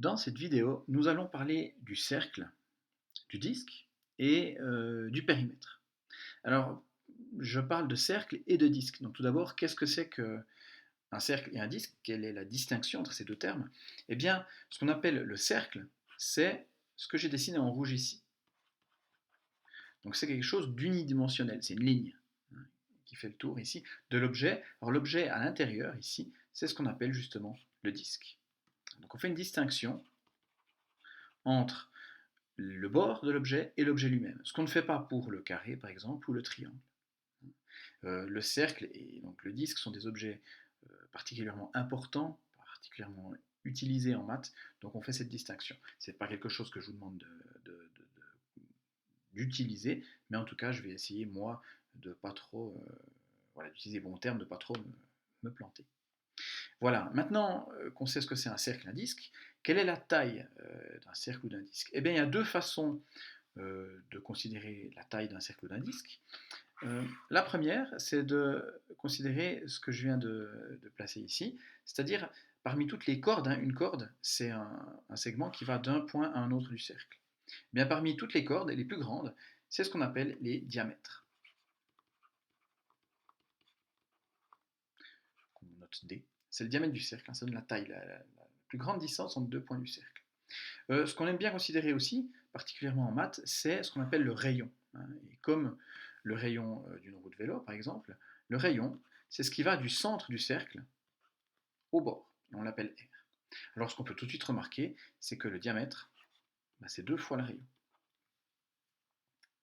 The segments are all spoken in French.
Dans cette vidéo, nous allons parler du cercle, du disque et du périmètre. Alors, je parle de cercle et de disque. Donc tout d'abord, qu'est-ce que c'est qu'un cercle et un disque? Quelle est la distinction entre ces deux termes? Eh bien, ce qu'on appelle le cercle, c'est ce que j'ai dessiné en rouge ici. Donc c'est quelque chose d'unidimensionnel, c'est une ligne qui fait le tour ici de l'objet. Alors l'objet à l'intérieur ici, c'est ce qu'on appelle justement le disque. Donc on fait une distinction entre le bord de l'objet et l'objet lui-même. Ce qu'on ne fait pas pour le carré, par exemple, ou le triangle. Le cercle et donc le disque sont des objets particulièrement importants, particulièrement utilisés en maths, donc on fait cette distinction. Ce n'est pas quelque chose que je vous demande d'utiliser, mais en tout cas, je vais essayer, moi, de pas trop, voilà, d'utiliser bon terme, de pas trop me planter. Voilà, maintenant qu'on sait ce que c'est un cercle et un disque, quelle est la taille d'un cercle ou d'un disque? Eh bien, il y a deux façons de considérer la taille d'un cercle ou d'un disque. La première, c'est de considérer ce que je viens de placer ici, c'est-à-dire parmi toutes les cordes, hein, une corde, c'est un segment qui va d'un point à un autre du cercle. Eh bien, parmi toutes les cordes, les plus grandes, c'est ce qu'on appelle les diamètres. On note D. C'est le diamètre du cercle, hein, ça donne la taille, la plus grande distance entre deux points du cercle. Ce qu'on aime bien considérer aussi, particulièrement en maths, c'est ce qu'on appelle le rayon, hein. Et comme le rayon d'une roue de vélo, par exemple, le rayon, c'est ce qui va du centre du cercle au bord. Et on l'appelle R. Alors ce qu'on peut tout de suite remarquer, c'est que le diamètre, bah, c'est deux fois le rayon.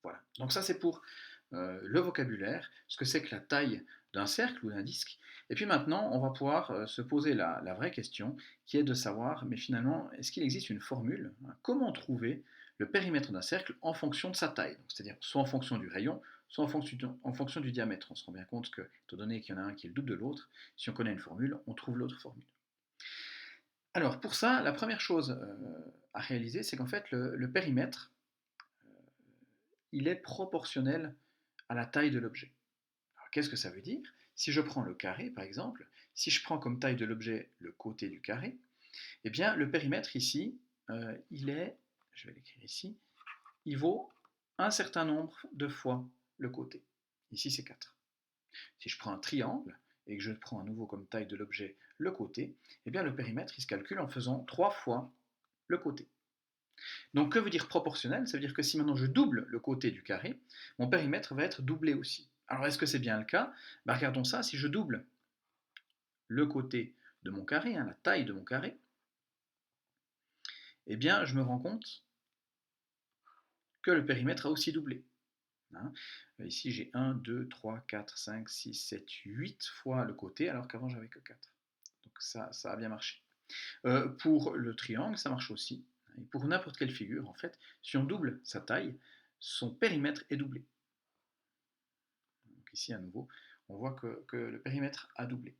Voilà. Donc ça c'est pour le vocabulaire, ce que c'est que la taille d'un cercle ou d'un disque. Et puis maintenant, on va pouvoir se poser la vraie question, qui est de savoir, mais finalement, est-ce qu'il existe une formule, hein, comment trouver le périmètre d'un cercle en fonction de sa taille, c'est-à-dire soit en fonction du rayon, soit en fonction du diamètre. On se rend bien compte que, étant donné qu'il y en a un qui est le double de l'autre, si on connaît une formule, on trouve l'autre formule. Alors pour ça, la première chose à réaliser, c'est qu'en fait, le périmètre, il est proportionnel à la taille de l'objet. Alors qu'est-ce que ça veut dire? Si je prends le carré, par exemple, si je prends comme taille de l'objet le côté du carré, eh bien le périmètre ici, il est, je vais l'écrire ici, il vaut un certain nombre de fois le côté. Ici c'est 4. Si je prends un triangle et que je prends à nouveau comme taille de l'objet le côté, eh bien le périmètre il se calcule en faisant 3 fois le côté. Donc que veut dire proportionnel? Ça veut dire que si maintenant je double le côté du carré, mon périmètre va être doublé aussi. Alors est-ce que c'est bien le cas? Bah, regardons ça, si je double le côté de mon carré, hein, la taille de mon carré, eh bien je me rends compte que le périmètre a aussi doublé, hein. Ici j'ai 1, 2, 3, 4, 5, 6, 7, 8 fois le côté, alors qu'avant j'avais que 4. Donc ça a bien marché. Pour le triangle, ça marche aussi. Et pour n'importe quelle figure, en fait, si on double sa taille, son périmètre est doublé. Donc ici, à nouveau, on voit que le périmètre a doublé.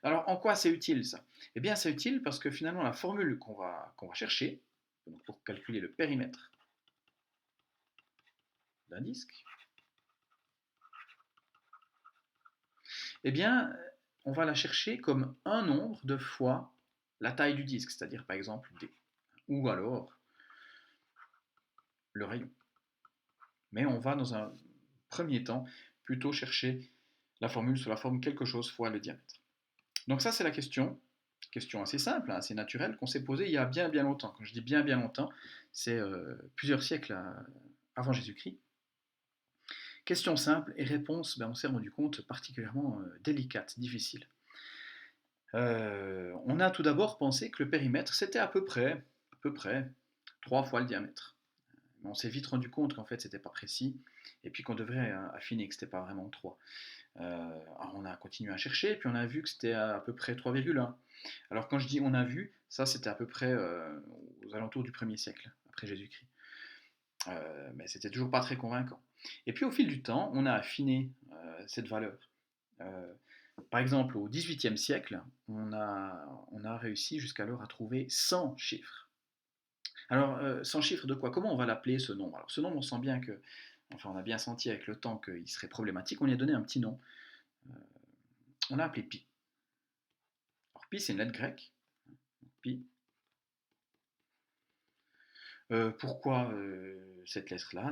Alors, en quoi c'est utile ça? Eh bien, c'est utile parce que finalement, la formule qu'on va chercher, donc pour calculer le périmètre d'un disque, eh bien, on va la chercher comme un nombre de fois la taille du disque, c'est-à-dire par exemple D, ou alors le rayon. Mais on va dans un premier temps plutôt chercher la formule sous la forme quelque chose fois le diamètre. Donc ça c'est la question assez simple, hein, assez naturelle qu'on s'est posée il y a bien bien longtemps. Quand je dis bien bien longtemps, c'est plusieurs siècles avant Jésus-Christ. Question simple et réponse, ben, on s'est rendu compte particulièrement délicate, difficile. On a tout d'abord pensé que le périmètre c'était à peu près 3 fois le diamètre. Mais on s'est vite rendu compte qu'en fait c'était pas précis et puis qu'on devrait affiner que c'était pas vraiment 3. Alors on a continué à chercher, puis on a vu que c'était à peu près 3,1. Alors quand je dis on a vu, ça c'était à peu près aux alentours du 1er siècle, après Jésus-Christ. Mais c'était toujours pas très convaincant. Et puis au fil du temps, on a affiné cette valeur. Euh, Par exemple, au XVIIIe siècle, on a réussi jusqu'alors à trouver 100 chiffres. Alors, 100 chiffres de quoi? Comment on va l'appeler ce nombre? Alors ce nombre, on sent bien que, enfin on a bien senti avec le temps qu'il serait problématique, on lui a donné un petit nom. Euh, on l'a appelé pi. Alors pi c'est une lettre grecque, pi. Pourquoi cette lettre-là?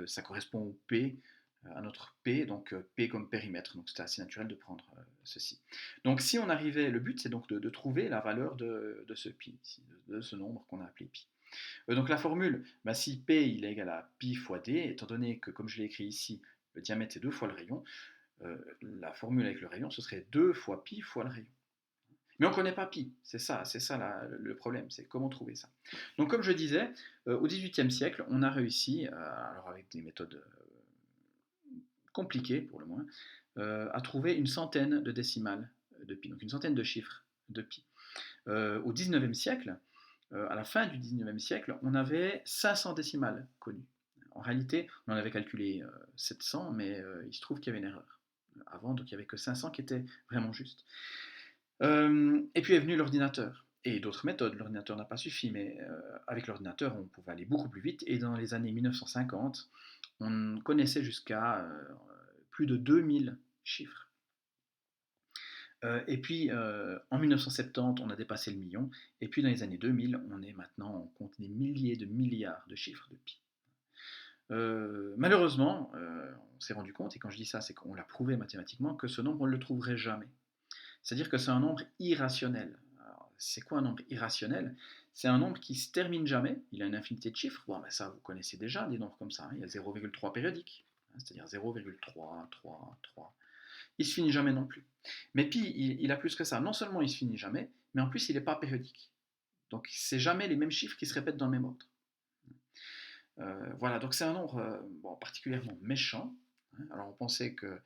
Ça correspond au P, à notre P, donc P comme périmètre, donc c'était assez naturel de prendre ceci. Donc si on arrivait, le but c'est donc de trouver la valeur de ce pi, ici, de ce nombre qu'on a appelé pi. Donc la formule, bah, si P il est égal à pi fois d, étant donné que comme je l'ai écrit ici, le diamètre c'est 2 fois le rayon, la formule avec le rayon ce serait 2 fois pi fois le rayon. Mais on ne connaît pas pi, c'est ça le problème, c'est comment trouver ça. Donc comme je disais, au XVIIIe siècle, on a réussi, alors avec des méthodes compliquées pour le moins, à trouver une centaine de décimales de pi, donc une centaine de chiffres de pi. Au XIXe siècle, à la fin du XIXe siècle, on avait 500 décimales connues. En réalité, on en avait calculé 700, mais il se trouve qu'il y avait une erreur. Avant, donc il n'y avait que 500 qui étaient vraiment justes. Et puis est venu l'ordinateur. Et d'autres méthodes, l'ordinateur n'a pas suffi, mais avec l'ordinateur, on pouvait aller beaucoup plus vite. Et dans les années 1950, on connaissait jusqu'à plus de 2000 chiffres. Et puis en 1970, on a dépassé le million. Et puis dans les années 2000, on compte des milliers de milliards de chiffres de pi. Malheureusement, on s'est rendu compte, et quand je dis ça, c'est qu'on l'a prouvé mathématiquement, que ce nombre, on ne le trouverait jamais. C'est-à-dire que c'est un nombre irrationnel. Alors, c'est quoi un nombre irrationnel? C'est un nombre qui se termine jamais, il a une infinité de chiffres. Bon, ben ça, vous connaissez déjà des nombres comme ça, hein. Il y a 0,3 périodiques, hein, c'est-à-dire 0,3, 3, 3. Il se finit jamais non plus. Mais pi, il a plus que ça. Non seulement il se finit jamais, mais en plus il n'est pas périodique. Donc c'est jamais les mêmes chiffres qui se répètent dans le même ordre. Voilà, donc c'est un nombre bon, particulièrement méchant, hein. Alors on pensait que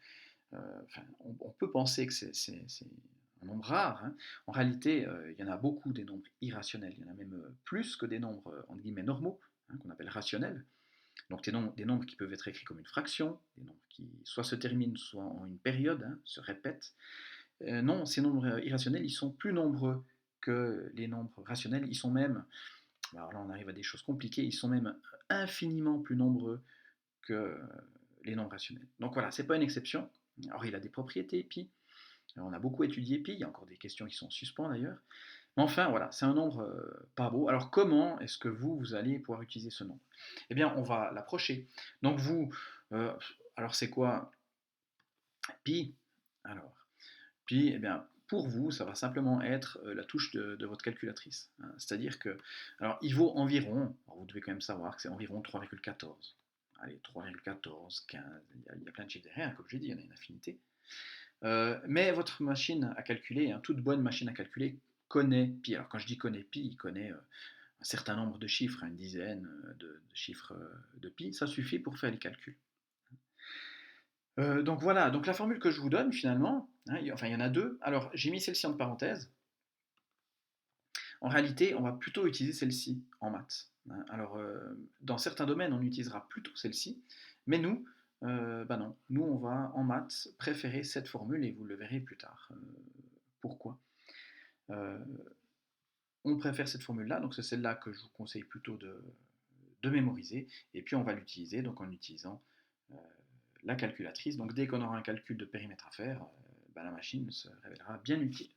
on peut penser que c'est un nombre rare, hein. En réalité, il y en a beaucoup des nombres irrationnels. Il y en a même plus que des nombres entre guillemets normaux, hein, qu'on appelle rationnels. Donc des nombres qui peuvent être écrits comme une fraction, des nombres qui soit se terminent, soit en une période, hein, se répètent. Non, ces nombres irrationnels, ils sont plus nombreux que les nombres rationnels. Ils sont même, alors là on arrive à des choses compliquées, ils sont même infiniment plus nombreux que les nombres rationnels. Donc voilà, c'est pas une exception. Alors il a des propriétés pi. On a beaucoup étudié pi, il y a encore des questions qui sont en suspens d'ailleurs. Mais enfin voilà, c'est un nombre pas beau. Alors comment est-ce que vous allez pouvoir utiliser ce nombre? Eh bien on va l'approcher. Donc euh, alors c'est quoi pi? Alors pi, eh bien pour vous, ça va simplement être la touche de votre calculatrice, hein. C'est-à-dire que, alors il vaut environ, alors vous devez quand même savoir que c'est environ 3,14. Allez, 3,14, 15, il y a plein de chiffres derrière, hein, comme j'ai dit, il y en a une infinité. Mais votre machine à calculer, hein, toute bonne machine à calculer, connaît pi. Alors quand je dis connaît pi, il connaît un certain nombre de chiffres, hein, une dizaine de chiffres de pi, ça suffit pour faire les calculs. Donc voilà, donc la formule que je vous donne finalement, hein, enfin il y en a deux. Alors j'ai mis celle-ci en parenthèse. En réalité, on va plutôt utiliser celle-ci en maths, hein. Alors dans certains domaines, on utilisera plutôt celle-ci, mais nous, bah non, nous on va en maths préférer cette formule et vous le verrez plus tard. Pourquoi? Euh, on préfère cette formule-là, donc c'est celle-là que je vous conseille plutôt de mémoriser, et puis on va l'utiliser donc en utilisant euh, la calculatrice. Donc dès qu'on aura un calcul de périmètre à faire, bah, la machine se révélera bien utile.